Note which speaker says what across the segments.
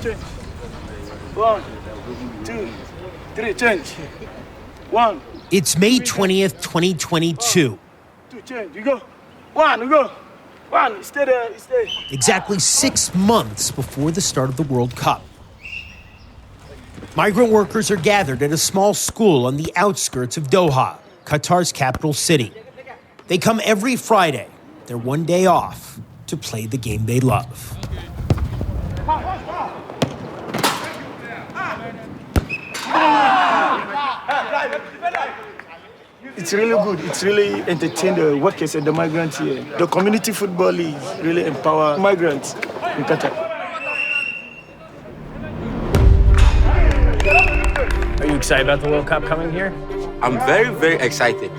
Speaker 1: change. 1, 2, 3, change. 1.
Speaker 2: It's May 20th, 2022.
Speaker 1: 2, change. You go. 1, you go. 1, stay there, stay.
Speaker 2: Exactly 6 months before the start of the World Cup. Migrant workers are gathered at a small school on the outskirts of Doha, Qatar's capital city. They come every Friday, their one day off, to play the game they love.
Speaker 1: It's really good. It's really entertain the workers and the migrants here. The community football league really empower migrants in Qatar.
Speaker 3: Are you excited about the World Cup coming here?
Speaker 4: I'm very, very excited.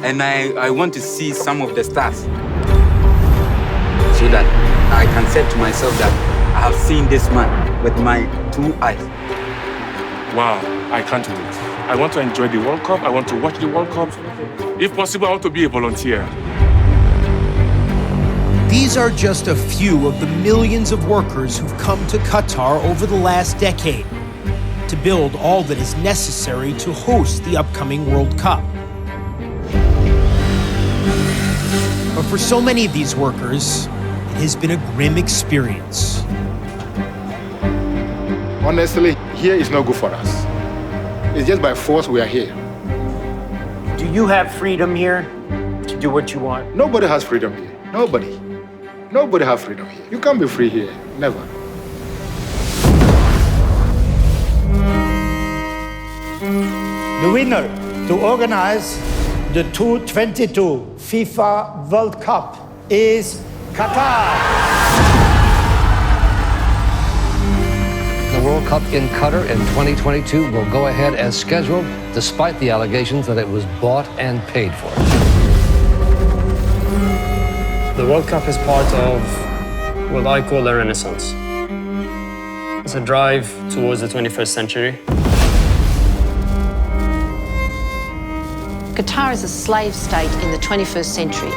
Speaker 4: And I want to see some of the stars so that I can say to myself that I have seen this man with my 2 eyes.
Speaker 5: Wow, I can't wait. I want to enjoy the World Cup. I want to watch the World Cup. If possible, I want to be a volunteer.
Speaker 2: These are just a few of the millions of workers who've come to Qatar over the last decade to build all that is necessary to host the upcoming World Cup. But for so many of these workers, it has been a grim experience.
Speaker 6: Honestly, here is not good for us. It's just by force we are here.
Speaker 3: Do you have freedom here to do what you want?
Speaker 6: Nobody has freedom here. Nobody. Nobody has freedom here. You can't be free here. Never.
Speaker 7: The winner to organize the 2022 FIFA World Cup is Qatar.
Speaker 8: The World Cup in Qatar in 2022 will go ahead as scheduled, despite the allegations that it was bought and paid for.
Speaker 3: The World Cup is part of what I call a renaissance. It's a drive towards the 21st century.
Speaker 9: Qatar is a slave state in the 21st century.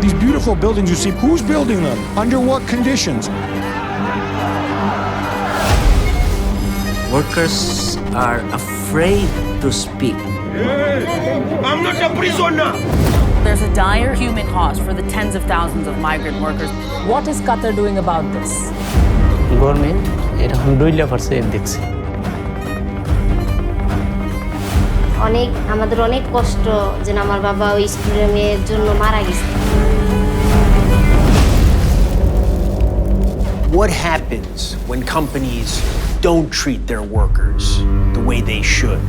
Speaker 10: These beautiful buildings you see, who's building them? Under what conditions?
Speaker 11: Workers are afraid to speak.
Speaker 1: I'm not a prisoner!
Speaker 12: There's a dire human cost for the tens of thousands of migrant workers. What is Qatar doing about this?
Speaker 13: Government, alhamdulillah percent দেখছে
Speaker 14: আমাদের অনেক কষ্ট যে আমার বাবা ওই স্টুডেন্টের জন্য মারা গেছে
Speaker 2: What happens when companies don't treat their workers the way they should?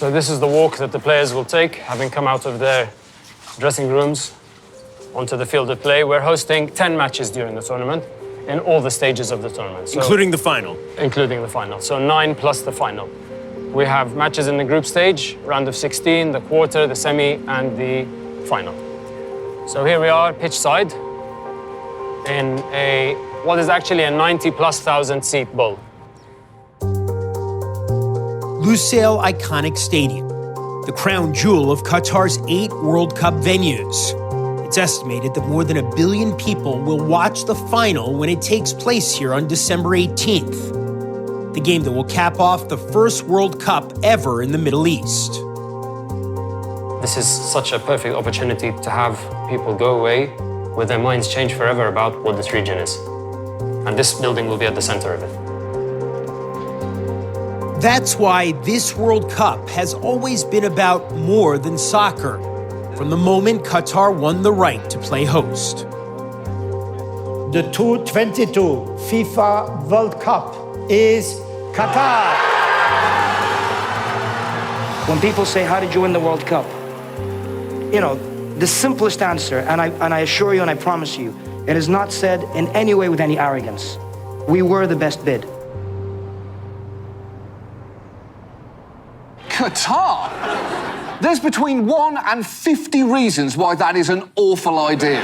Speaker 3: So this is the walk that the players will take, having come out of their dressing rooms onto the field of play. We're hosting 10 matches during the tournament in all the stages of the tournament. So,
Speaker 2: including the final?
Speaker 3: Including the final. So 9 plus the final. We have matches in the group stage, round of 16, the quarter, the semi, and the final. So here we are, pitch side, in what is actually a 90,000+ seat bowl.
Speaker 2: Lusail Iconic Stadium, the crown jewel of Qatar's 8 World Cup venues. It's estimated that more than 1 billion people will watch the final when it takes place here on December 18th, the game that will cap off the first World Cup ever in the Middle East.
Speaker 3: This is such a perfect opportunity to have people go away with their minds changed forever about what this region is. And this building will be at the center of it.
Speaker 2: That's why this World Cup has always been about more than soccer, from the moment Qatar won the right to play host.
Speaker 7: The 2022 FIFA World Cup is Qatar.
Speaker 15: When people say, how did you win the World Cup? You know, the simplest answer, and I assure you and I promise you, it is not said in any way with any arrogance. We were the best bid.
Speaker 8: Qatar? There's between 1 and 50 reasons why that is an awful idea.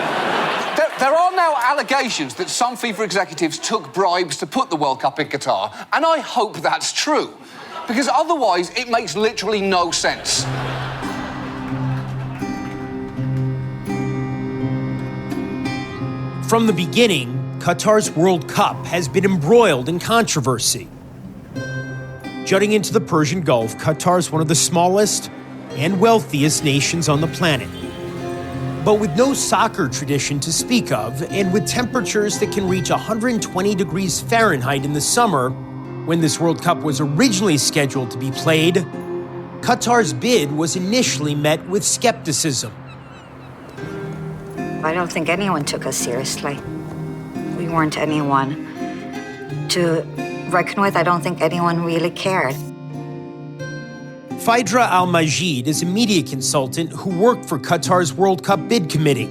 Speaker 8: There are now allegations that some FIFA executives took bribes to put the World Cup in Qatar, and I hope that's true, because otherwise it makes literally no sense.
Speaker 2: From the beginning, Qatar's World Cup has been embroiled in controversy. Jutting into the Persian Gulf, Qatar is one of the smallest and wealthiest nations on the planet. But with no soccer tradition to speak of, and with temperatures that can reach 120 degrees Fahrenheit in the summer, when this World Cup was originally scheduled to be played, Qatar's bid was initially met with skepticism.
Speaker 16: I don't think anyone took us seriously. We weren't anyone to reckon with. I don't think anyone really cared.
Speaker 2: Phaidra Al-Majid is a media consultant who worked for Qatar's World Cup bid committee.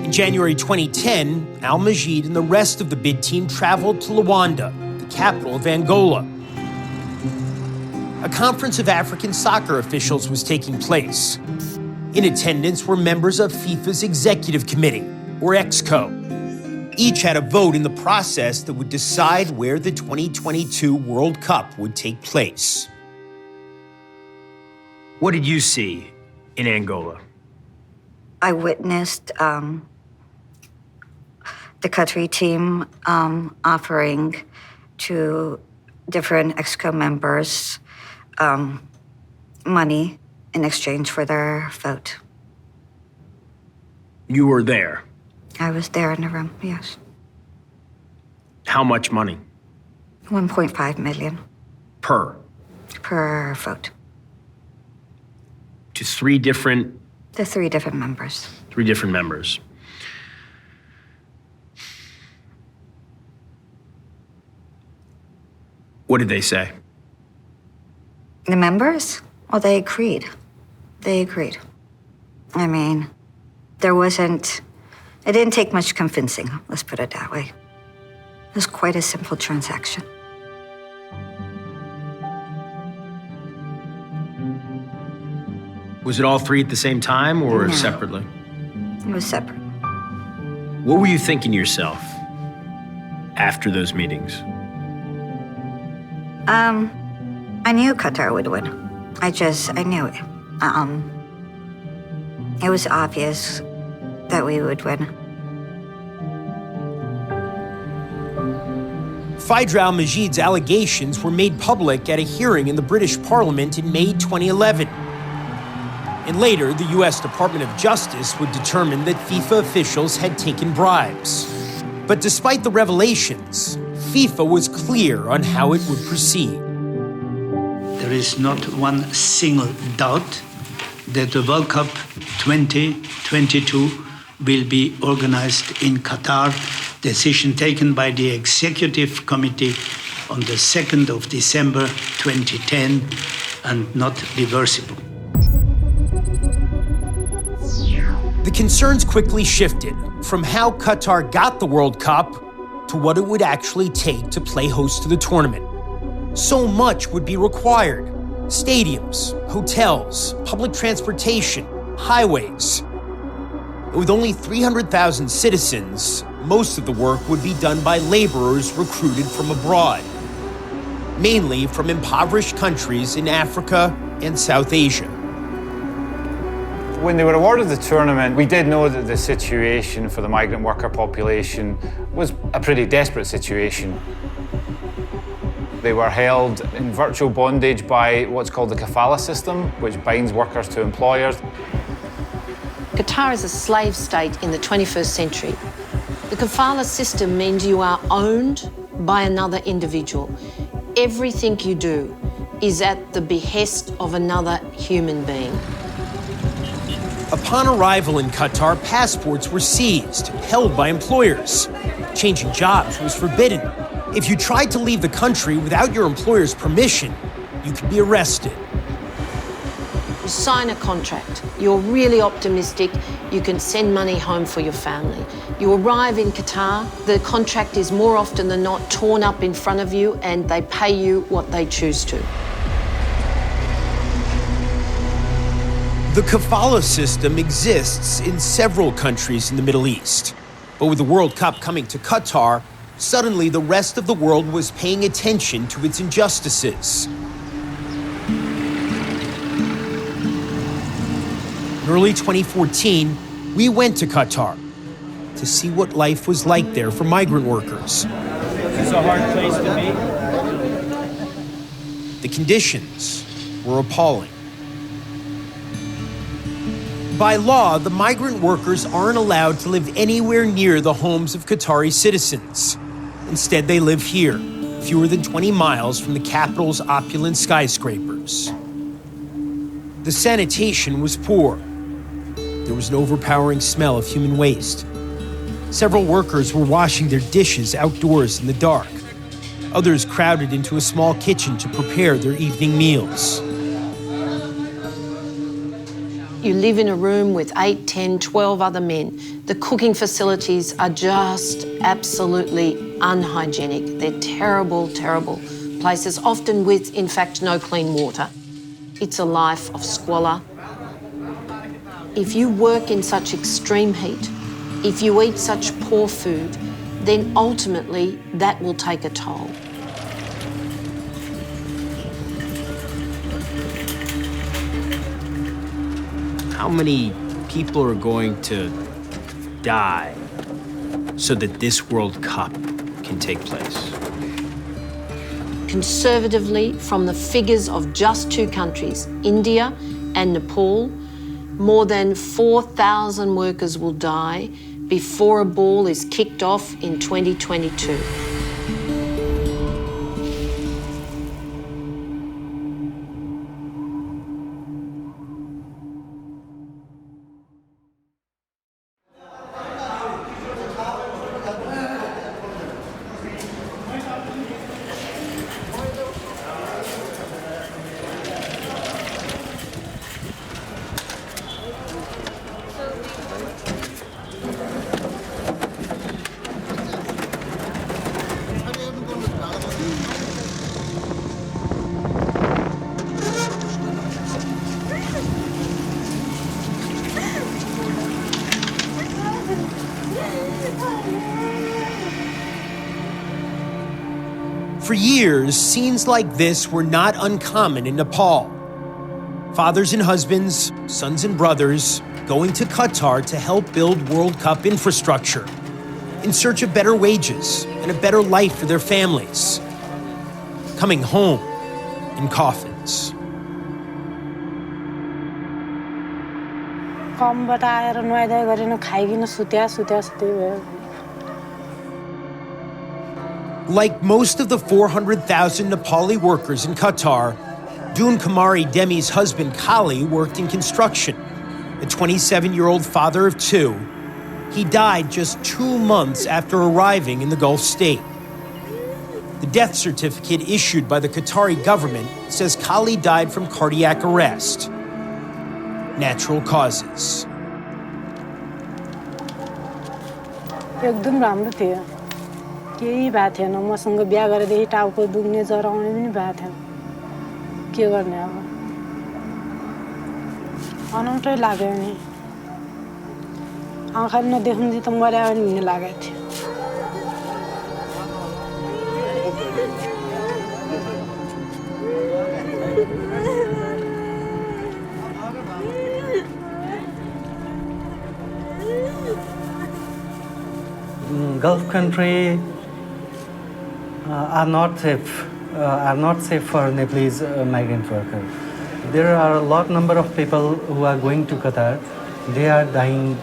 Speaker 2: In January 2010, Al-Majid and the rest of the bid team traveled to Luanda, the capital of Angola. A conference of African soccer officials was taking place. In attendance were members of FIFA's Executive Committee, or EXCO. Each had a vote in the process that would decide where the 2022 World Cup would take place. What did you see in Angola?
Speaker 16: I witnessed the Qatari team offering to different EXCO members money in exchange for their vote.
Speaker 2: You were there?
Speaker 16: I was there in the room, yes.
Speaker 2: How much money?
Speaker 16: 1.5 million.
Speaker 2: Per
Speaker 16: vote.
Speaker 2: To three different
Speaker 16: members.
Speaker 2: 3 different members. What did they say?
Speaker 16: The members? Well, they agreed. I mean, it didn't take much convincing, let's put it that way. It was quite a simple transaction.
Speaker 2: Was it all 3 at the same time or
Speaker 16: No.
Speaker 2: separately?
Speaker 16: It was separate.
Speaker 2: What were you thinking to yourself after those meetings?
Speaker 16: I knew Qatar would win. I knew it. It was obvious that we would win.
Speaker 2: Phaidra Al-Majid's allegations were made public at a hearing in the British Parliament in May 2011. And later, the U.S. Department of Justice would determine that FIFA officials had taken bribes. But despite the revelations, FIFA was clear on how it would proceed.
Speaker 17: There is not one single doubt that the World Cup 2022 will be organized in Qatar. Decision taken by the Executive Committee on the 2nd of December 2010 and not reversible.
Speaker 2: The concerns quickly shifted from how Qatar got the World Cup to what it would actually take to play host to the tournament. So much would be required: stadiums, hotels, public transportation, highways. With only 300,000 citizens, most of the work would be done by laborers recruited from abroad, mainly from impoverished countries in Africa and South Asia.
Speaker 18: When they were awarded the tournament, we did know that the situation for the migrant worker population was a pretty desperate situation. They were held in virtual bondage by what's called the kafala system, which binds workers to employers.
Speaker 9: Qatar is a slave state in the 21st century. The kafala system means you are owned by another individual. Everything you do is at the behest of another human being.
Speaker 2: Upon arrival in Qatar, passports were seized, held by employers. Changing jobs was forbidden. If you tried to leave the country without your employer's permission, you could be arrested.
Speaker 9: You sign a contract. You're really optimistic. You can send money home for your family. You arrive in Qatar. The contract is more often than not torn up in front of you, and they pay you what they choose to.
Speaker 2: The kafala system exists in several countries in the Middle East. But with the World Cup coming to Qatar, suddenly the rest of the world was paying attention to its injustices. In early 2014, we went to Qatar to see what life was like there for migrant workers.
Speaker 7: This is a hard place to be.
Speaker 2: The conditions were appalling. By law, the migrant workers aren't allowed to live anywhere near the homes of Qatari citizens. Instead, they live here, fewer than 20 miles from the capital's opulent skyscrapers. The sanitation was poor. There was an overpowering smell of human waste. Several workers were washing their dishes outdoors in the dark. Others crowded into a small kitchen to prepare their evening meals.
Speaker 9: You live in a room with 8, 10, 12 other men. The cooking facilities are just absolutely unhygienic. They're terrible, terrible places, often with, in fact, no clean water. It's a life of squalor. If you work in such extreme heat, if you eat such poor food, then ultimately that will take a toll.
Speaker 2: How many people are going to die so that this World Cup can take place?
Speaker 9: Conservatively, from the figures of just two countries, India and Nepal, more than 4,000 workers will die before a ball is kicked off in 2022.
Speaker 2: For years, scenes like this were not uncommon in Nepal. Fathers and husbands, sons and brothers, going to Qatar to help build World Cup infrastructure, in search of better wages and a better life for their families, coming home in coffins. Like most of the 400,000 Nepali workers in Qatar, Dun Kumari Demi's husband Kali worked in construction. A 27-year-old father of two, he died just 2 months after arriving in the Gulf state. The death certificate issued by the Qatari government says Kali died from cardiac arrest. Natural causes.
Speaker 19: केही भएको थिएन मसँग बिहा गरेदेखि टाउको दुख्ने ज्वरो आउने पनि भएको थिएन के गर्ने अब अनौठै लाग्यो नि आँखाले नदेख्नु त मर्या पनि भन्ने लागेको थियो
Speaker 13: Gulf country are not safe for Nepalese migrant workers. There are a number of people who are going to Qatar. They are dying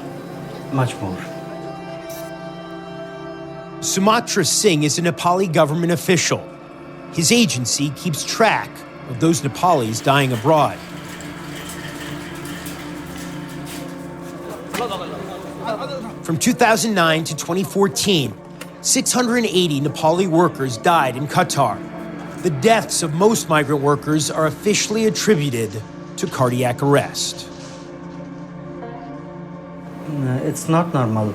Speaker 13: much more.
Speaker 2: Sumatra Singh is a Nepali government official. His agency keeps track of those Nepalis dying abroad. From 2009 to 2014, 680 Nepali workers died in Qatar. The deaths of most migrant workers are officially attributed to cardiac arrest.
Speaker 13: It's not normal.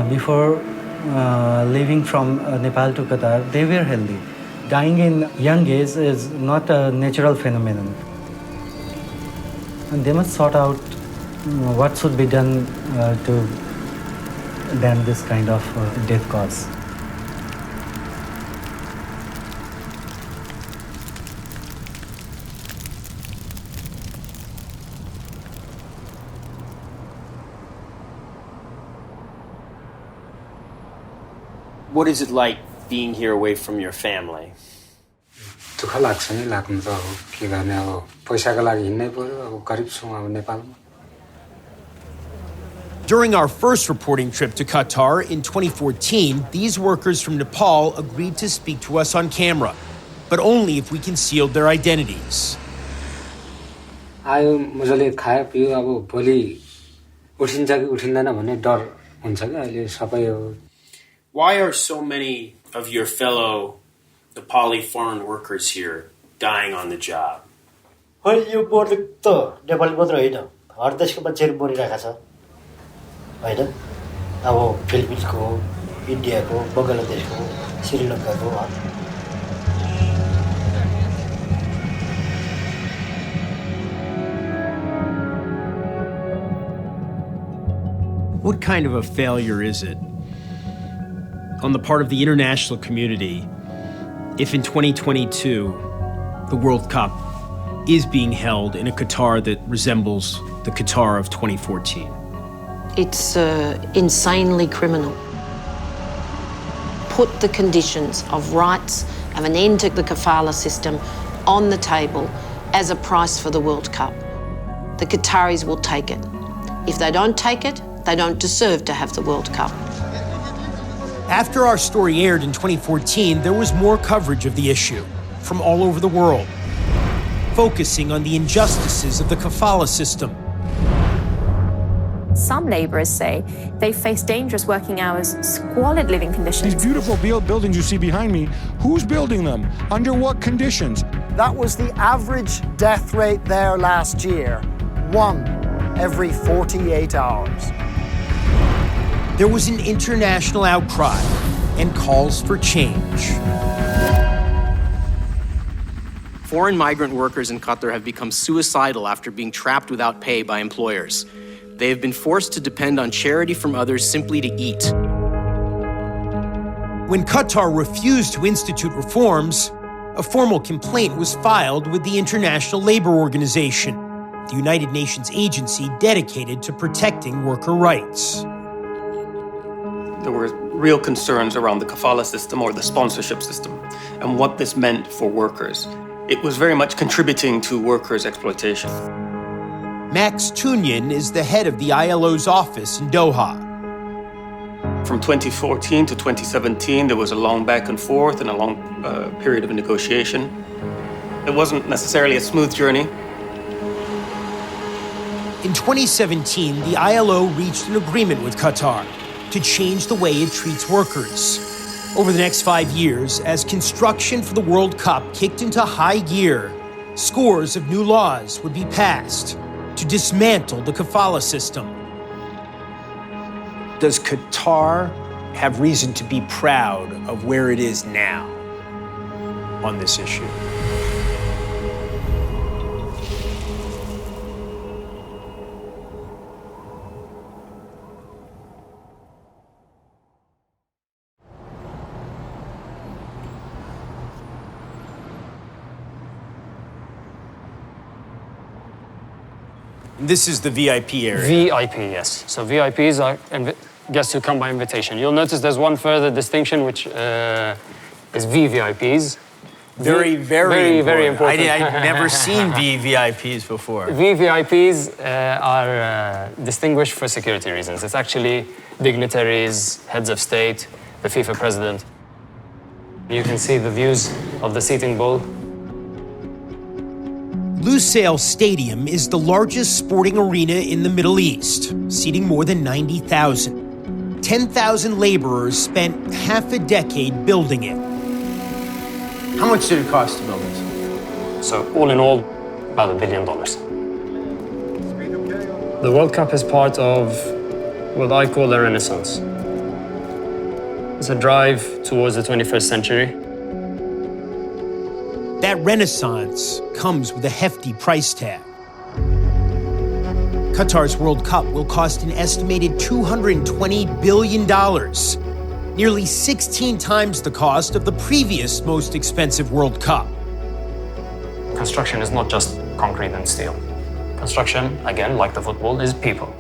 Speaker 13: Before leaving from Nepal to Qatar, they were healthy. Dying in young age is not a natural phenomenon. And they must sort out what should be done to dam this kind of death cause.
Speaker 2: What is it like being here away from your family?
Speaker 20: दुःख लाग्छ नि लाग्नु त हो के गर्ने अब पैसाको लागि हिँड्नै पर्यो अब गरिब छौँ अब नेपालमा.
Speaker 2: During our first reporting trip to Qatar in 2014, these workers from Nepal agreed to speak to us on camera, but only if we concealed their identities.
Speaker 20: आयो मजाले खायो पियो अब भोलि उठिन्छ कि उठिँदैन भन्ने डर हुन्छ क्या अहिले सबै हो.
Speaker 2: Why are so many of your fellow Nepali foreign workers here dying on the job?
Speaker 21: होइन यो बोर्ड त नेपाली मात्र होइन हर देशको मान्छेहरू मरिरहेका छ होइन अब फिलिपिन्सको इन्डियाको बङ्गलादेशको श्रीलङ्काको.
Speaker 2: What kind of a failure is it on the part of the international community if in 2022 the World Cup is being held in a Qatar that resembles the Qatar of 2014?
Speaker 9: It's insanely criminal. Put the conditions of rights of an end to the kafala system on the table as a price for the World Cup. The Qataris will take it. If they don't take it, they don't deserve to have the World Cup.
Speaker 2: After our story aired in 2014, there was more coverage of the issue from all over the world, focusing on the injustices of the kafala system.
Speaker 22: Some labourers say they face dangerous working hours, squalid living conditions.
Speaker 10: These beautiful buildings you see behind me, who's building them? Under what conditions?
Speaker 23: That was the average death rate there last year, 1 every 48 hours.
Speaker 2: There was an international outcry and calls for change.
Speaker 24: Foreign migrant workers in Qatar have become suicidal after being trapped without pay by employers. They have been forced to depend on charity from others simply to eat.
Speaker 2: When Qatar refused to institute reforms, a formal complaint was filed with the International Labour Organization, the United Nations agency dedicated to protecting worker rights.
Speaker 25: There were real concerns around the kafala system or the sponsorship system and what this meant for workers. It was very much contributing to workers' exploitation.
Speaker 2: Max Tunyan is the head of the ILO's office in Doha.
Speaker 25: From 2014 to 2017, there was a long back and forth and a long period of negotiation. It wasn't necessarily a smooth journey.
Speaker 2: In 2017, the ILO reached an agreement with Qatar to change the way it treats workers. Over the next 5 years, as construction for the World Cup kicked into high gear, scores of new laws would be passed to dismantle the kafala system. Does Qatar have reason to be proud of where it is now on this issue? This is the VIP area.
Speaker 3: VIP, yes. So VIPs are guests who come by invitation. You'll notice there's one further distinction, which is VVIPs. Very important.
Speaker 2: I've never seen VVIPs before.
Speaker 3: VVIPs are distinguished for security reasons. It's actually dignitaries, heads of state, the FIFA president. You can see the views of the seating bowl.
Speaker 2: Lusail Stadium is the largest sporting arena in the Middle East, seating more than 90,000. 10,000 laborers spent half a decade building it. How much did it cost to build this?
Speaker 3: So all in all, about $1 billion. The World Cup is part of what I call a renaissance. It's a drive towards the 21st century.
Speaker 2: That renaissance comes with a hefty price tag. Qatar's World Cup will cost an estimated $220 billion, nearly 16 times the cost of the previous most expensive World Cup.
Speaker 3: Construction is not just concrete and steel. Construction, again, like the football, is people,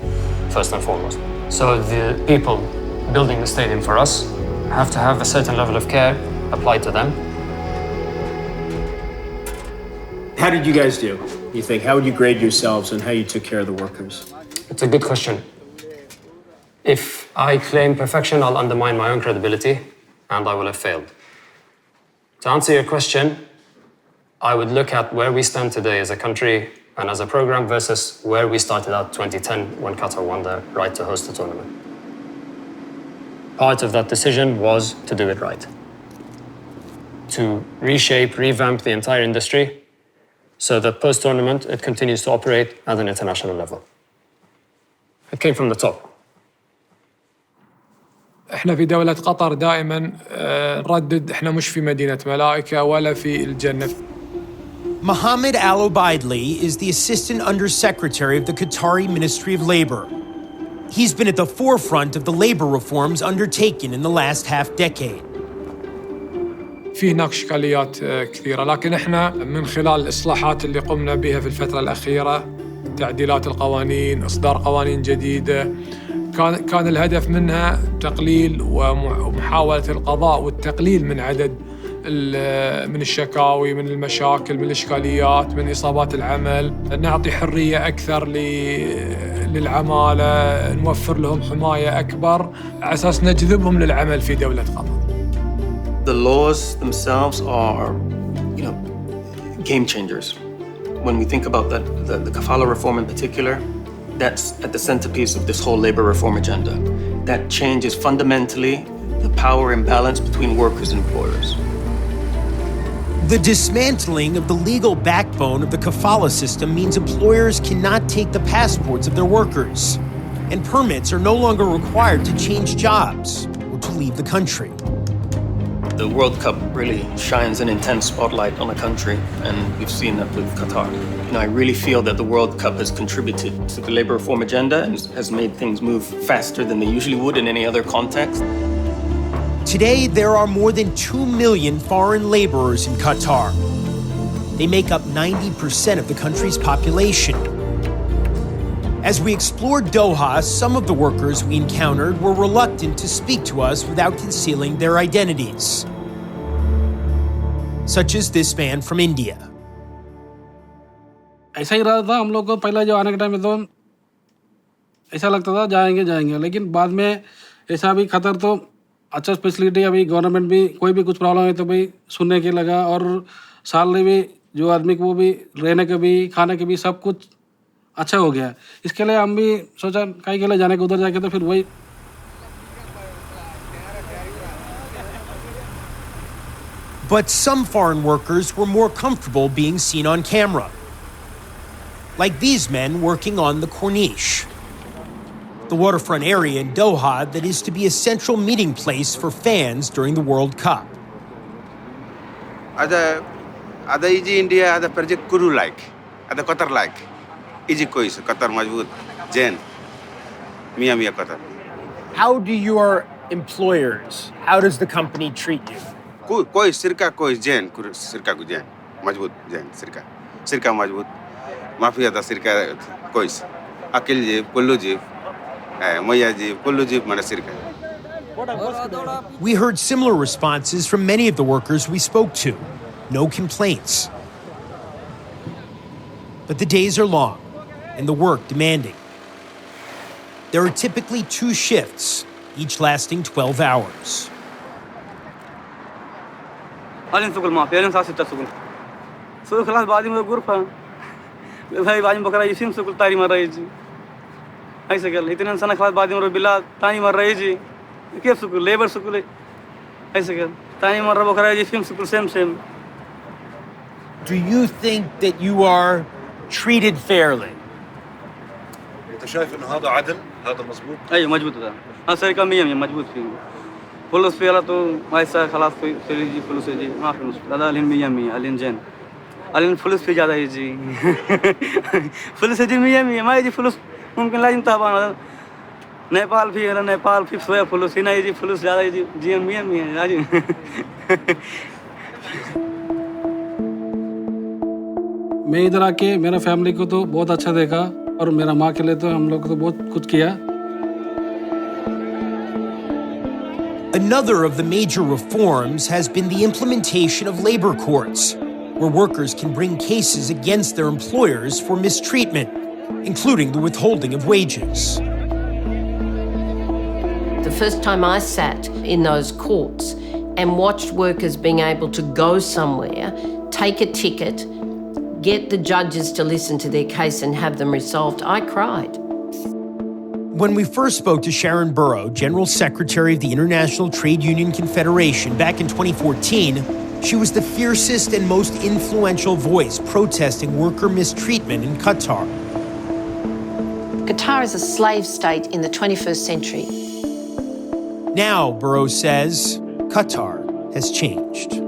Speaker 3: first and foremost. So the people building the stadium for us have to have a certain level of care applied to them.
Speaker 7: How did you guys do, you think? How would you grade yourselves on how you took care of the workers?
Speaker 3: It's a good question. If I claim perfection, I'll undermine my own credibility, and I will have failed. To answer your question, I would look at where we stand today as a country and as a program versus where we started out 2010 when Qatar won the right to host the tournament. Part of that decision was to do it right. To reshape, revamp the entire industry so that post-tournament it continues to operate at an international level. It came from the top.
Speaker 1: احنا في دولة قطر دائما نردد احنا مش في مدينة ملائكة ولا في الجنة.
Speaker 2: Mohammed Al Obaidli is the Assistant Undersecretary of the Qatari Ministry of Labor. He's been at the forefront of the labor reforms undertaken in the last half-decade.
Speaker 1: في هناك إشكاليات كثيرة، لكن احنا من خلال الإصلاحات اللي قمنا بها في الفترة الأخيرة، تعديلات القوانين، إصدار قوانين جديدة، كان الهدف منها تقليل ومحاولة القضاء والتقليل من عدد من الشكاوي، من المشاكل، من الإشكاليات، من إصابات العمل، نعطي حرية أكثر للعمالة، نوفر لهم حماية أكبر على أساس نجذبهم للعمل في دولة قطر.
Speaker 25: The laws themselves are, game changers. When we think about the kafala reform in particular, that's at the centerpiece of this whole labor reform agenda. That changes fundamentally the power imbalance between workers and employers.
Speaker 2: The dismantling of the legal backbone of the kafala system means employers cannot take the passports of their workers, and permits are no longer required to change jobs or to leave the country.
Speaker 25: The World Cup really shines an intense spotlight on a country, and we've seen that with Qatar. I really feel that the World Cup has contributed to the labor reform agenda and has made things move faster than they usually would in any other context.
Speaker 2: Today, there are more than 2 million foreign laborers in Qatar. They make up 90% of the country's population. As we explored Doha, some of the workers we encountered were reluctant to speak to us without concealing their identities, such as this man from India.
Speaker 4: ऐसा ही रहा था हम लोग को पहला जो आने के टाइम में तो ऐसा लगता था जाएंगे लेकिन बाद में ऐसा भी खतर तो अच्छा फैसिलिटी अभी गवर्नमेंट भी कोई भी कुछ प्रॉब्लम है तो भाई सुनने के लगा और सैलरी भी जो आदमी को वो भी रहने के भी खाने के भी सब कुछ अच्छा हो गया इसके लिए हम भी सोचा कहीं के लिए जाने को उधर जाके तो फिर वही
Speaker 2: But some foreign workers were more comfortable being seen on camera, like these men working on the Corniche, the waterfront area in Doha that is to be a central meeting place for fans during the World Cup.
Speaker 5: Ada iji India ada project Kuru like, ada Qatar like. Iji koi se Qatar majbut Jen. Mia Qatar.
Speaker 7: How do your employers, how does the company treat you?
Speaker 5: Koi sirka koi Jen, sirka ku Jen. Majbut Jen sirka. Sirka majbut. Mafia da sirka koi. Akil jib, kullu jib. Moya jib, kullu jib mana sirka.
Speaker 2: We heard similar responses from many of the workers we spoke to. No complaints. But the days are long and the work demanding. There are typically 2 shifts, each lasting 12 hours.
Speaker 6: Alin sukul mafia, alin sasita sukul. Sukul kelas badi mo gurfa. Bhai badi mo kara isim sukul tari mar rahi ji. ऐसे कर इतने इंसान खास बाद में बिला तानी मर रही जी क्या सुकूल लेबर सुकूल ऐसे कर तानी मर रहा बकरा जी film सुकूल same.
Speaker 7: Do you think that you are treated fairly?
Speaker 11: أنت شايف إنه هذا عدل؟ هذا مظبوط؟
Speaker 6: أيوة مظبوط ده. हाँ सर का मियाँ मजबूत फिल्म. पुलिस पे वाला तो ऐसा खलास फिल्म जी पुलिस जी माफ करना दादा अलिन मियाँ अलिन जैन अलिन पुलिस पे ज़्यादा है जी पुलिस जी मियाँ मैं जी पुलिस ممكن لازم طبعا नेपाल भी है नेपाल फिर सोया फुलूस ही नहीं जी फुलूस ज़्यादा जी जीएम भी है जी
Speaker 4: मैं इधर आके मेरा फैमिली को तो बहुत अच्छा देखा और मेरा माँ के लिए तो हम लोग तो बहुत कुछ किया.
Speaker 2: Another of the major reforms has been the implementation of labor courts, where workers can bring cases against their employers for mistreatment, including the withholding of wages.
Speaker 9: The first time I sat in those courts and watched workers being able to go somewhere, take a ticket, get the judges to listen to their case and have them resolved, I cried.
Speaker 2: When we first spoke to Sharon Burrow, General Secretary of the International Trade Union Confederation, back in 2014, she was the fiercest and most influential voice protesting worker mistreatment in Qatar.
Speaker 9: Qatar is a slave state in the 21st century.
Speaker 2: Now, Burrow says, Qatar has changed.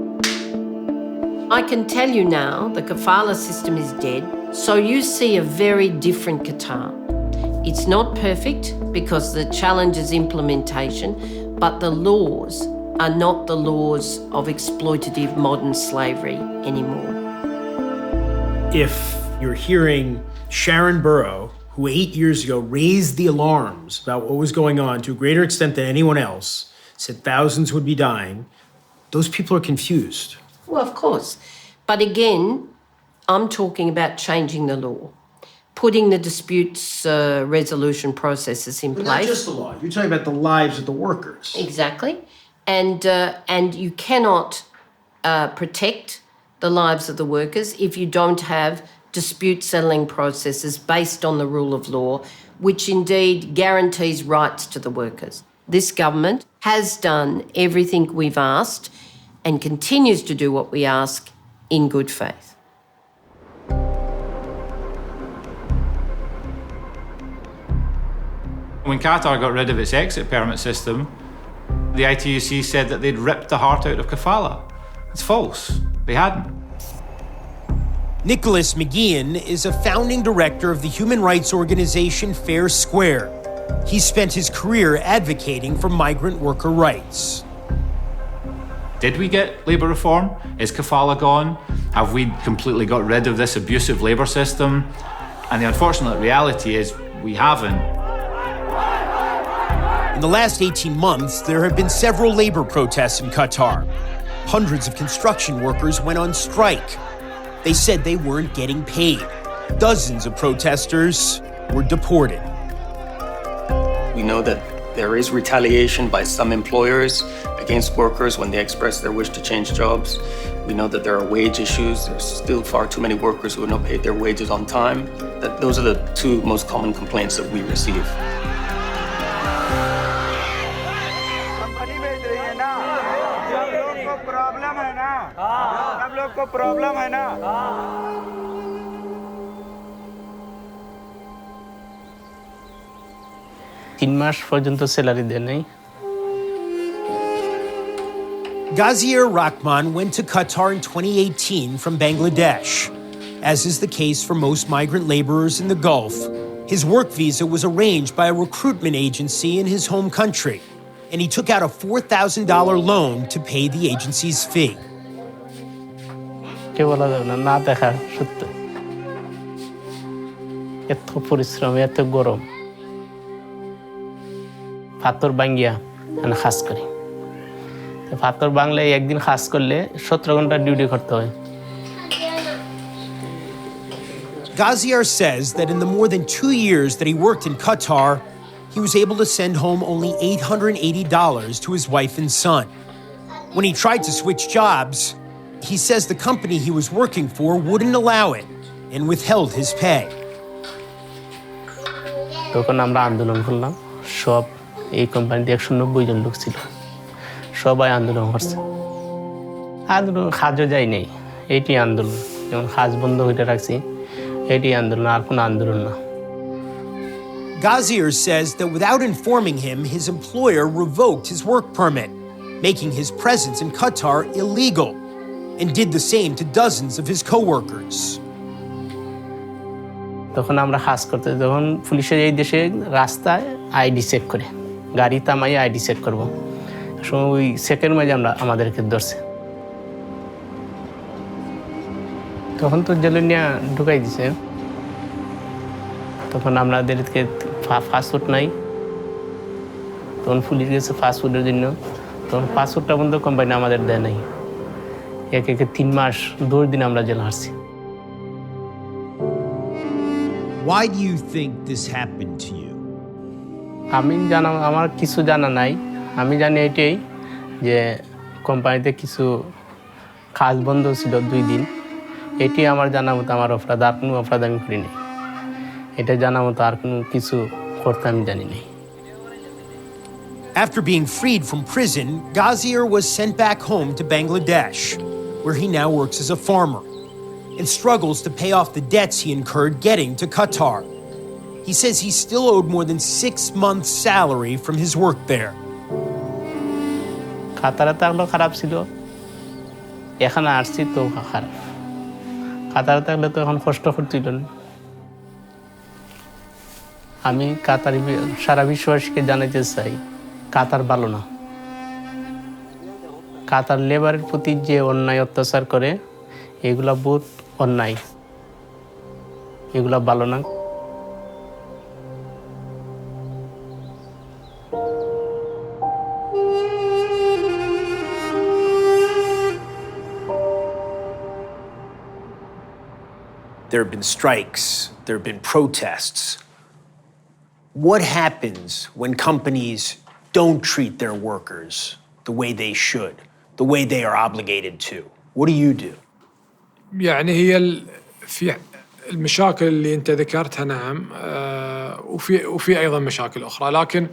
Speaker 9: I can tell you now the kafala system is dead, so you see a very different Qatar. It's not perfect because the challenge is implementation, but the laws are not the laws of exploitative modern slavery anymore.
Speaker 2: If you're hearing Sharon Burrow, who 8 years ago raised the alarms about what was going on to a greater extent than anyone else, said thousands would be dying, those people are confused.
Speaker 9: Well, of course. But again, I'm talking about changing the law, putting the disputes resolution processes in
Speaker 2: But
Speaker 9: place.
Speaker 2: not just the law. You're talking about the lives of the workers.
Speaker 9: Exactly. And you cannot protect the lives of the workers if you don't have dispute settling processes based on the rule of law, which indeed guarantees rights to the workers. This government has done everything we've asked and continues to do what we ask in good faith.
Speaker 18: When Qatar got rid of its exit permit system, the ITUC said that they'd ripped the heart out of kafala. It's false. They hadn't.
Speaker 2: Nicholas McGeehan is a founding director of the human rights organization Fair Square. He spent his career advocating for migrant worker rights.
Speaker 18: Did we get labour reform? Is kafala gone? Have we completely got rid of this abusive labour system? And the unfortunate reality is we haven't.
Speaker 2: In the last 18 months, there have been several labor protests in Qatar. Hundreds of construction workers went on strike. They said they weren't getting paid. Dozens of protesters were deported.
Speaker 25: We know that there is retaliation by some employers against workers when they express their wish to change jobs. We know that there are wage issues. There's still far too many workers who are not paid their wages on time. Those are the two most common complaints that we receive.
Speaker 2: Ghazier Rahman went to Qatar in 2018 from Bangladesh. As is the case for most migrant laborers in the Gulf, his work visa was arranged by a recruitment agency in his home country, and he took out a $4,000 loan to pay the agency's fee.
Speaker 8: ফাতর বাঙ্গিয়া মানে খাস করি ফাতর বাংলায় একদিন খাস করলে 17 ঘন্টা duty করতে হয়
Speaker 2: Ghazier says that in the more than 2 years that he worked in Qatar, he was able to send home only $880 to his wife and son. When he tried to switch jobs, he says the company he was working for wouldn't allow it and withheld his pay.
Speaker 8: তখন আমরা আন্দোলন করলাম সব এই কোম্পানিতে 190 জন লোক ছিল সবাই আন্দোলন করছে আন্দোলন কাজও যায় নাই এইটি আন্দোলন যখন কাজ বন্ধ হইতে রাখছি এইটি আন্দোলন আর কোনো আন্দোলন না
Speaker 2: Ghazier says that without informing him, his employer revoked his work permit, making his presence in Qatar illegal, and did the same to dozens of his co-workers.
Speaker 8: তখন আমরা কাজ করতে যখন পুলিশের এই দেশে রাস্তায় আইডি চেক করে গাড়ি থামাই আইডি চেক করবো সময় ওই চেকের মাঝে আমাদেরকে ধরছে তখন তো জেলে নিয়ে ঢুকাই দিছে তখন আমাদেরকে ফাস্টফুড নাই তখন পুলিশ গেছে ফাস্টফুডের জন্য তখন ফাস্টফুডটা বন্ধ কোম্পানি আমাদের দেয় নাই একে 3 মাস 2 দিন আমরা jail হারছি
Speaker 2: Why do you think this happened to you?
Speaker 8: আমার কিছু জানা নাই আমি জানি এটাই যে কোম্পানিতে কিছু কাজ বন্ধ ছিল 2 দিন এটি আমার জানা মতো আমার অপরাধ আর কোনো অপরাধ আমি করিনি এটা জানা মতো আর কোনো কিছু করতে আমি জানি না
Speaker 2: After being freed from prison, Ghazier was sent back home to Bangladesh, where he now works as a farmer and struggles to pay off the debts he incurred getting to Qatar. He says he still owed more than 6 months' salary from his work there.
Speaker 8: কাতারে থাকলেও খারাপ ছিল এখানে আসছি তো খারাপ কাতারে থাকলে তো এখন কষ্ট করছিল না আমি কাতারি সারা বিশ্ববাসীকে জানাতে চাই কাতার ভালো না কাতার লেবারের প্রতি যে অন্যায় অত্যাচার করে এগুলা বহুত অন্যায় এগুলা ভালো না
Speaker 2: There have been strikes, there have been protests. What happens when companies don't treat their workers the way they should, the way they are obligated to? What do you do?
Speaker 1: يعني هي في المشاكل اللي انت ذكرتها نعم وفي ايضا مشاكل اخرى لكن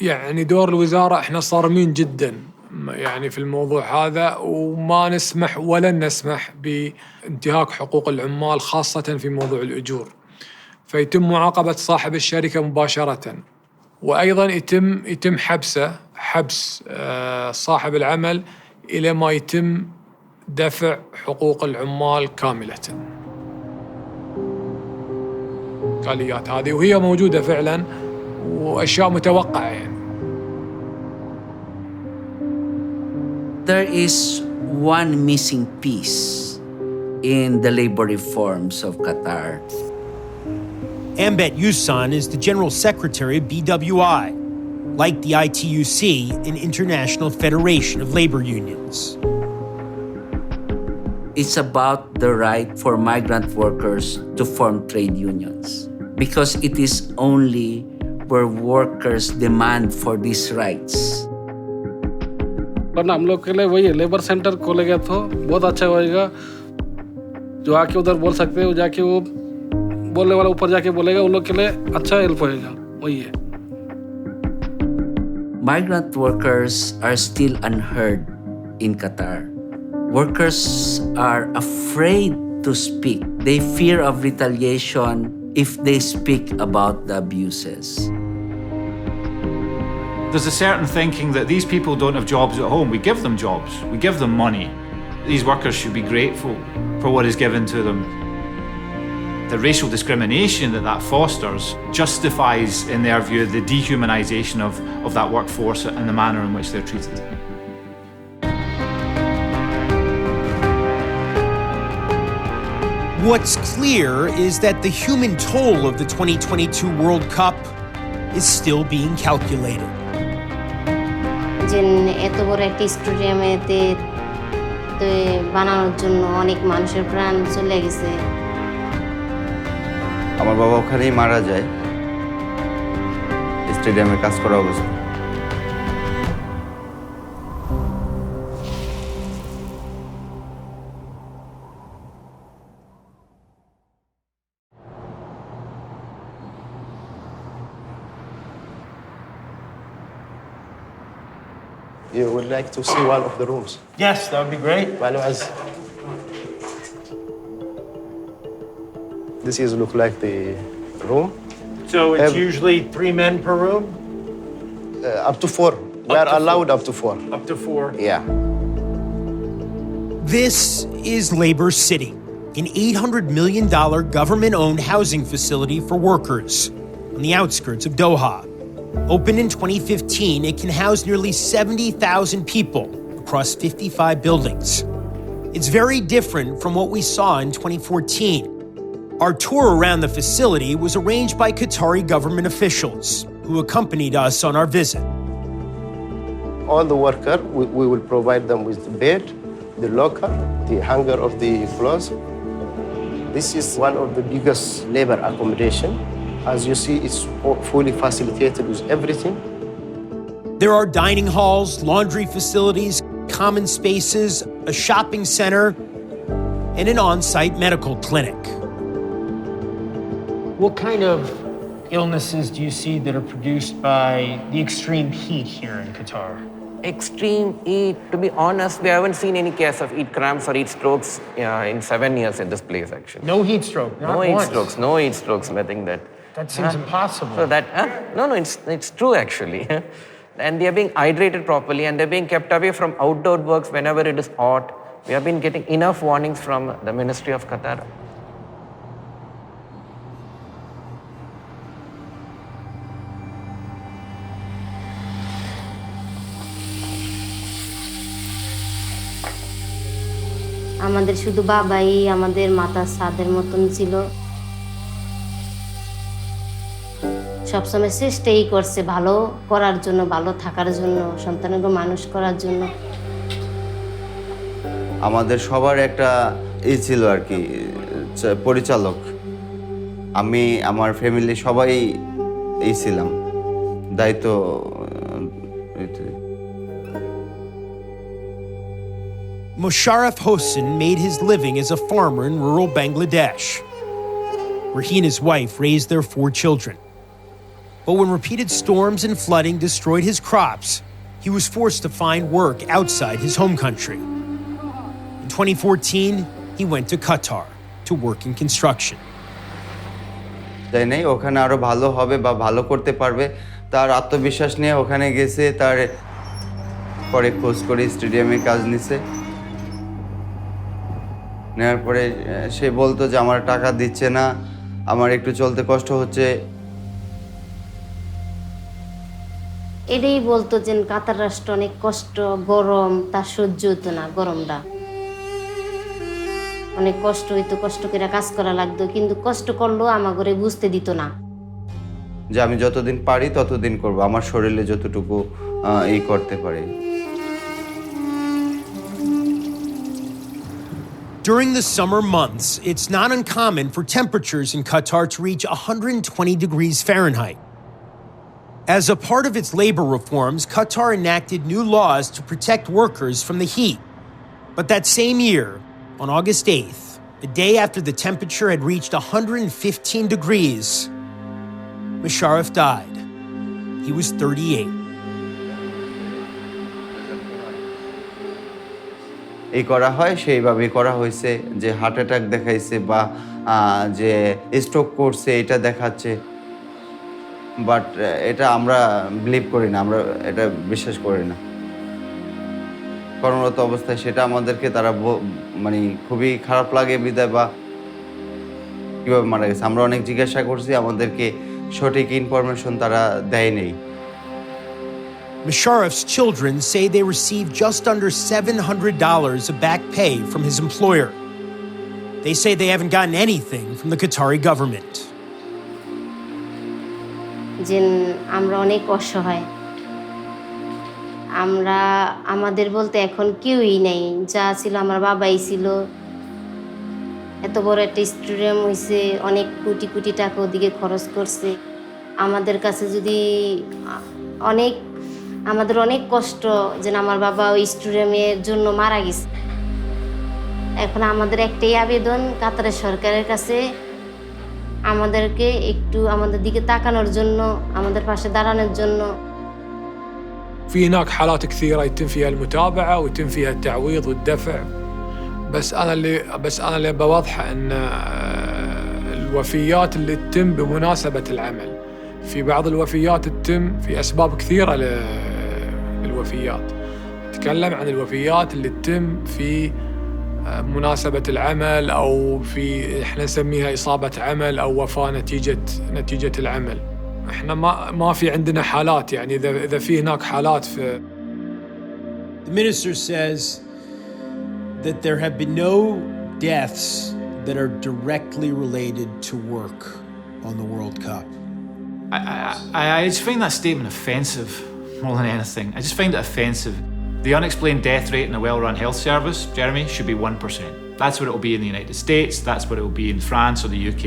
Speaker 1: يعني دور الوزارة احنا صارمين جدا يعني في الموضوع هذا وما نسمح ولن نسمح بانتهاك حقوق العمال خاصة في موضوع الأجور فيتم معاقبة صاحب الشركة مباشرة وأيضا يتم حبس صاحب العمل إلى ما يتم دفع حقوق العمال كاملة الآليات هذه وهي موجودة فعلا وأشياء متوقعة يعني
Speaker 12: There is one missing piece in the labor reforms of Qatar.
Speaker 2: Ambet Yusan is the General Secretary of BWI, like the ITUC, an international federation of labor unions.
Speaker 12: It's about the right for migrant workers to form trade unions, because it is only where workers demand for these rights.
Speaker 4: वरना हम लोग के लिए वही है labour centre खोलेगा तो बहुत अच्छा होएगा जो आके उधर बोल सकते हैं वो जाके वो बोलने वाला ऊपर जाके बोलेगा उन लोग के लिए अच्छा हेल्प होएगा वही है
Speaker 12: Migrant workers are still unheard in Qatar. Workers are afraid to speak. They fear of retaliation if they speak about the abuses.
Speaker 18: There's a certain thinking that these people don't have jobs at home. We give them jobs, we give them money. These workers should be grateful for what is given to them. The racial discrimination that fosters justifies, in their view, the dehumanisation of that workforce and the manner in which they're treated.
Speaker 2: What's clear is that the human toll of the 2022 World Cup is still being calculated.
Speaker 14: এত বড় একটা স্টেডিয়ামেতে বানানোর জন্য অনেক মানুষের প্রাণ চলে গেছে
Speaker 15: আমার বাবা ওখানেই মারা যায় স্টেডিয়ামে কাজ করা অবস্থা
Speaker 16: You would like to see one of the rooms?
Speaker 21: Yes, that would be great.
Speaker 16: This is look like the room.
Speaker 21: So it's usually 3 men per room?
Speaker 16: Up to 4. We are allowed up to 4.
Speaker 21: Up to 4?
Speaker 16: Yeah.
Speaker 2: This is Labor City, an $800 million government-owned housing facility for workers on the outskirts of Doha. Opened in 2015, it can house nearly 70,000 people across 55 buildings. It's very different from what we saw in 2014. Our tour around the facility was arranged by Qatari government officials who accompanied us on our visit.
Speaker 16: All the workers, we will provide them with the bed, the locker, the hanger of the clothes. This is one of the biggest labor accommodation. As you see, it's fully facilitated with everything.
Speaker 2: There are dining halls, laundry facilities, common spaces, a shopping center, and an on-site medical clinic.
Speaker 7: What kind of illnesses do you see that are produced by the extreme heat here in Qatar?
Speaker 13: Extreme heat, to be honest, we haven't seen any case of heat cramps or heat strokes in 7 years in this place, actually.
Speaker 7: No heat stroke, not once.
Speaker 13: No heat strokes, nothing that.
Speaker 7: That seems impossible.
Speaker 13: So that, no, it's true, actually. And they're being hydrated properly, and they're being kept away from outdoor works whenever it is hot. We have been getting enough warnings from the Ministry of Qatar.
Speaker 14: আমাদের শুধু বাবাই আমাদের মাথার ছাদের মতন ছিল সবসময় চেষ্টাই করছে ভালো করার জন্য ভালো থাকার জন্য সন্তানকে মানুষ করার জন্য
Speaker 15: আমাদের সবার একটা ছিল আর কি পরিচালক আমি আমার ফ্যামিলি সবাই ছিলাম দায়িত্ব
Speaker 2: Musharraf Hossain made his living as a farmer in rural Bangladesh, where he and his wife raised their 4 children. But when repeated storms and flooding destroyed his crops, he was forced to find work outside his home country. In 2014, he went to Qatar to work in construction.
Speaker 15: তাই নাই ওখানে আরো ভালো হবে বা ভালো করতে পারবে তার আত্মবিশ্বাস নিয়ে ওখানে গেছে তার পরে খোঁজ করে স্টেডিয়ামে কাজ নিছে নেয়ার পরে সে বলতো যে আমার টাকা দিচ্ছে না আমার একটু চলতে কষ্ট হচ্ছে
Speaker 14: এটাই বলতো যে কাতার রাষ্ট্র অনেক কষ্ট গরম তা সহ্য হতো না গরমটা অনেক কষ্ট হইতো কষ্ট করে কাজ করা লাগতো কিন্তু কষ্ট করলেও আমাগরে বুঝতে দিত না
Speaker 15: যে আমি যতদিন পারি ততদিন করব আমার শরীরে যতটুকু এই করতে পারি
Speaker 2: During the summer months, it's not uncommon for temperatures in Qatar to reach 120 degrees Fahrenheit. As a part of its labor reforms, Qatar enacted new laws to protect workers from the heat. But that same year, on August 8th, the day after the temperature had reached 115 degrees, Musharraf died. He was 38.
Speaker 15: এই করা হয় সেইভাবে করা হয়েছে যে heart attack দেখাইছে বা যে স্ট্রোক করছে এটা দেখাচ্ছে বাট এটা আমরা বিলিভ করি না আমরা এটা বিশ্বাস করি না কর্মরত অবস্থায় সেটা আমাদেরকে তারা মানে খুবই খারাপ লাগে বিদায় বা কিভাবে মারা গেছে আমরা অনেক জিজ্ঞাসা করছি আমাদেরকে সঠিক ইনফরমেশন তারা দেয় নেই
Speaker 2: Musharraf's children say they received just under $700 of back pay from his employer. They say they haven't gotten anything from the Qatari government.
Speaker 14: যে আমরা অনেক অসহায় আমরা আমাদের বলতে এখন কেউই নেই যা ছিল আমার বাবাই ছিল এত বড় একটা স্টেডিয়াম হইছে অনেক কোটি কোটি টাকা ওদিকে খরচ করছে আমাদের কাছে যদি আমাদের অনেক কষ্ট যে আমার বাবা ওই স্টেডিয়ামের জন্য মারা গেছে এখন আমাদের একটাই আবেদন কাতারের সরকারের কাছে আমাদেরকে একটু আমাদের দিকে তাকানোর জন্য আমাদের পাশে দাঁড়ানোর জন্য
Speaker 1: في هناك حالات كثيرة يتم فيها المتابعة ويتم فيها التعويض والدفع بس أنا اللي بوضحه أن الوفيات اللي تتم بمناسبة العمل في بعض الوفيات تتم في أسباب كثيرة للوفيات. نتكلم عن الوفيات اللي تتم في مناسبة العمل أو في إحنا نسميها إصابة عمل أو وفاة نتيجة العمل. إحنا ما في عندنا حالات، يعني إذا في هناك حالات في.
Speaker 2: The minister says that there have been no deaths that are directly related to work on the World Cup.
Speaker 10: I just find that statement offensive more than anything. I just find it offensive. The unexplained death rate in a well-run health service, Jeremy, should be 1%. That's what it will be in the United States, that's what it will be in France or the UK.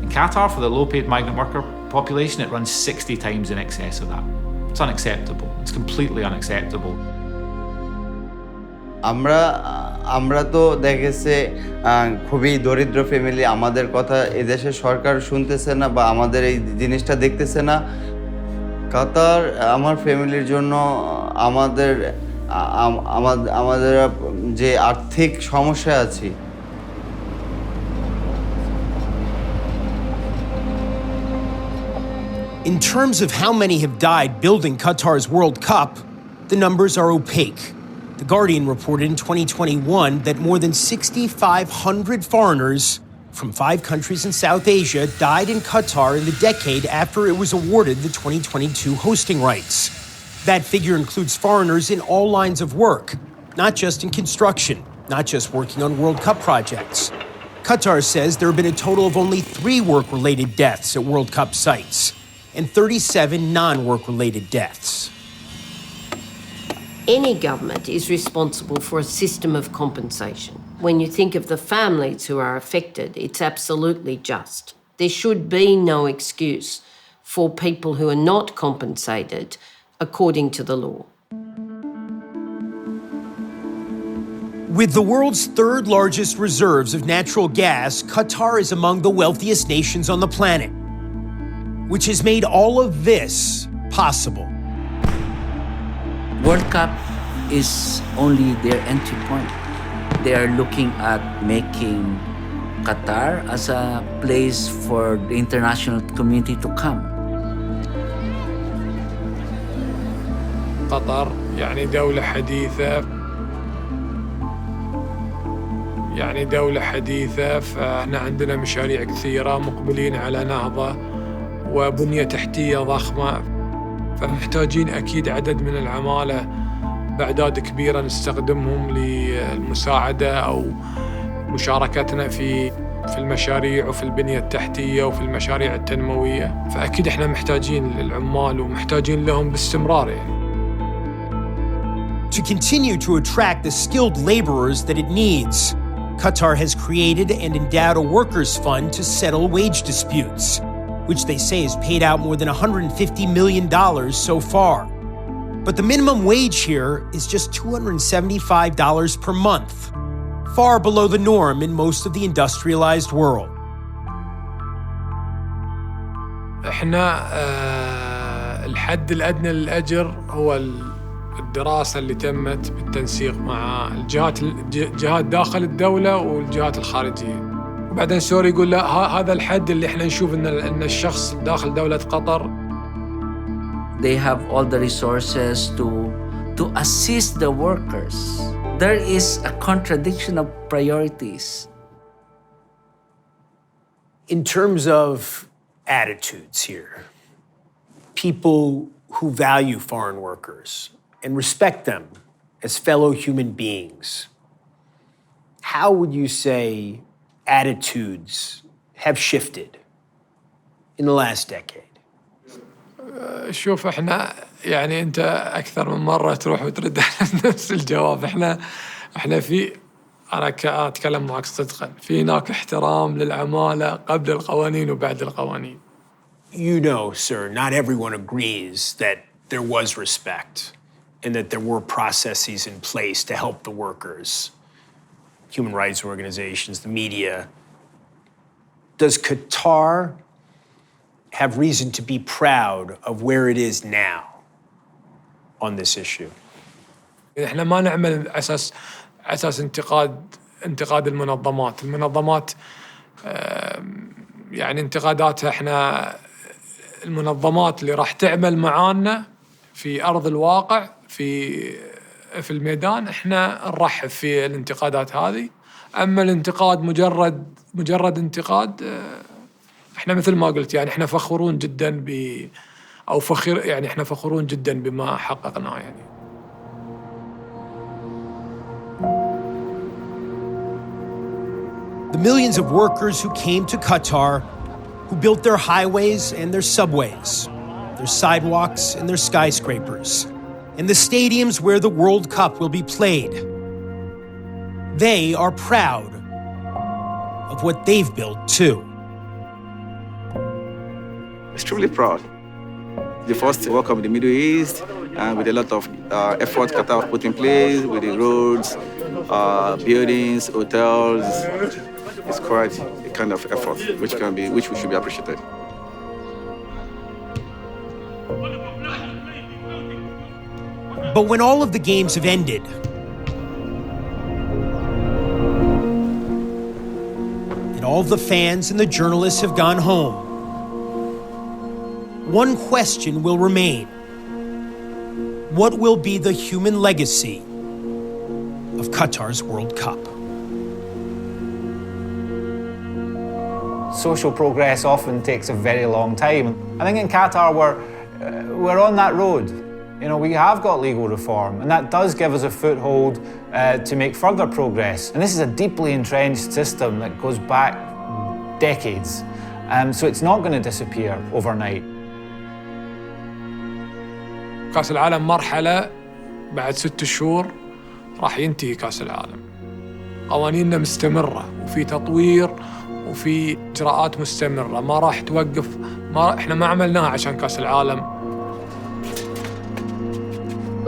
Speaker 10: In Qatar, for the low-paid migrant worker population, it runs 60 times in excess of that. It's unacceptable. It's completely unacceptable.
Speaker 15: আমরা তো দেখেছে খুবই দরিদ্র family, আমাদের কথা এদেশের সরকার শুনতেছে না বা আমাদের এই জিনিসটা দেখতেছে না। কাতার আমার ফ্যামিলির জন্য আমাদের যে আর্থিক সমস্যা আছে,
Speaker 2: In terms of how many have died building Qatar's World Cup, the numbers are opaque. The Guardian reported in 2021 that more than 6,500 foreigners from 5 countries in South Asia died in Qatar in the decade after it was awarded the 2022 hosting rights. That figure includes foreigners in all lines of work, not just in construction, not just working on World Cup projects. Qatar says there have been a total of only 3 work-related deaths at World Cup sites and 37 non-work-related deaths.
Speaker 9: Any government is responsible for a system of compensation. When you think of the families who are affected, it's absolutely just. There should be no excuse for people who are not compensated according to the law.
Speaker 2: With the world's 3rd largest reserves of natural gas, Qatar is among the wealthiest nations on the planet, which has made all of this possible.
Speaker 12: World Cup is only their entry point. They are looking at making Qatar as a place for the international community to come.
Speaker 1: قطر يعني دولة حديثة، فاحنا عندنا مشاريع كثيرة، مقبلين على نهضة وبنية تحتية ضخمة، فمحتاجين أكيد عدد من العمالة بأعداد كبيرة نستخدمهم للمساعدة أو مشاركتنا في المشاريع وفي البنية التحتية وفي المشاريع التنموية، فأكيد إحنا محتاجين للعمال ومحتاجين لهم باستمرار يعني.
Speaker 2: To continue to attract the skilled laborers that it needs, Qatar has created and endowed a workers' fund to settle wage disputes, which they say has paid out more than $150 million so far. But the minimum wage here is just $275 per month, far below the norm in most of the industrialized world.
Speaker 1: احنا الحد الأدنى للأجر هو الدراسة اللي تمت بالتنسيق مع الجهات داخل الدولة والجهات الخارجية. وبعدين سوري يقول لا هذا الحد اللي احنا نشوف ان الشخص داخل دولة قطر.
Speaker 12: They have all the resources to assist the workers. There is a contradiction of priorities.
Speaker 2: In terms of attitudes here, people who value foreign workers and respect them as fellow human beings, how would you say attitudes have shifted in the last decade?
Speaker 1: شوف احنا يعني انت اكثر من مرة تروح وترد على نفس الجواب. احنا انا اتكلم معك صدقا، في هناك احترام للعمالة قبل القوانين وبعد القوانين.
Speaker 2: You know, sir, not everyone agrees that there was respect and that there were processes in place to help the workers, human rights organizations, the media. Does Qatar have reason to be proud of where it is now on this issue?
Speaker 1: احنا ما نعمل اساس انتقاد المنظمات يعني انتقاداتها احنا المنظمات اللي راح تعمل معانا في ارض الواقع في في الميدان احنا نرحب في الانتقادات هذه. اما الانتقاد مجرد انتقاد، احنا مثل ما قلت يعني احنا فخورون جدا احنا فخورون جدا بما حققناه يعني.
Speaker 2: The millions of workers who came to Qatar, who built their highways and their subways, their sidewalks and their skyscrapers, and the stadiums where the World Cup will be played. They are proud of what they've built too.
Speaker 17: Extremely proud. The first World Cup in the Middle East, with a lot of effort Qatar put in place with the roads, buildings, hotels. It's quite a kind of effort which we should be appreciated.
Speaker 2: But when all of the games have ended, and all the fans and the journalists have gone home, one question will remain. What will be the human legacy of Qatar's World Cup?
Speaker 18: Social progress often takes a very long time. I think in Qatar we're on that road. You know, we have got legal reform, and that does give us a foothold to make further progress. And this is a deeply entrenched system that goes back decades. So it's not going to disappear overnight.
Speaker 1: كأس العالم مرحلة، بعد 6 شهور راح ينتهي كأس العالم. قوانيننا مستمرة وفي تطوير وفي إجراءات مستمرة، ما راح توقف. إحنا ما عملناها عشان كأس العالم.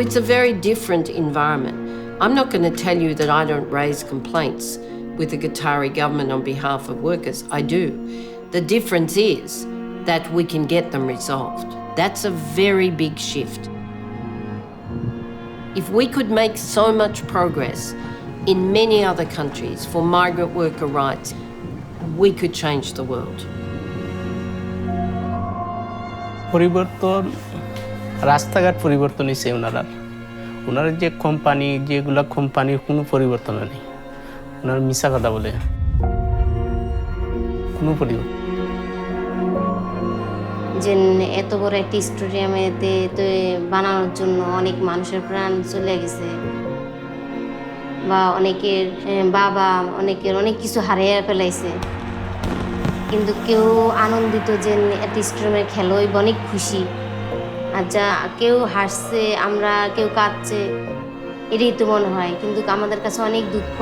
Speaker 9: It's a very different environment. I'm not going to tell you that I don't raise complaints with the Qatari government on behalf of workers. I do. The difference is that we can get them resolved. That's a very big shift. If we could make so much progress in many other countries for migrant worker rights, we could change the world.
Speaker 8: পরিবর্তন, রাস্তাঘাট পরিবর্তন হয়েছে ওনারা যে যেগুলা কোম্পানির কোনো পরিবর্তন নেই। ওনারা মিছা কথা বলে, কোনো পরিবর্তন।
Speaker 14: যে এত বড় একটি স্টেডিয়ামেতে বানানোর জন্য অনেক মানুষের প্রাণ চলে গেছে, বা অনেকের বাবা অনেক কিছু হারিয়ে ফেলাইছে, কিন্তু কেউ আনন্দিত যে একটি স্টেডিয়ামের খেলা হইব, অনেক খুশি। আর যা কেউ হাসছে, আমরা কেউ কাঁদছে, এটাই তো মনে হয়, কিন্তু আমাদের কাছে অনেক দুঃখ।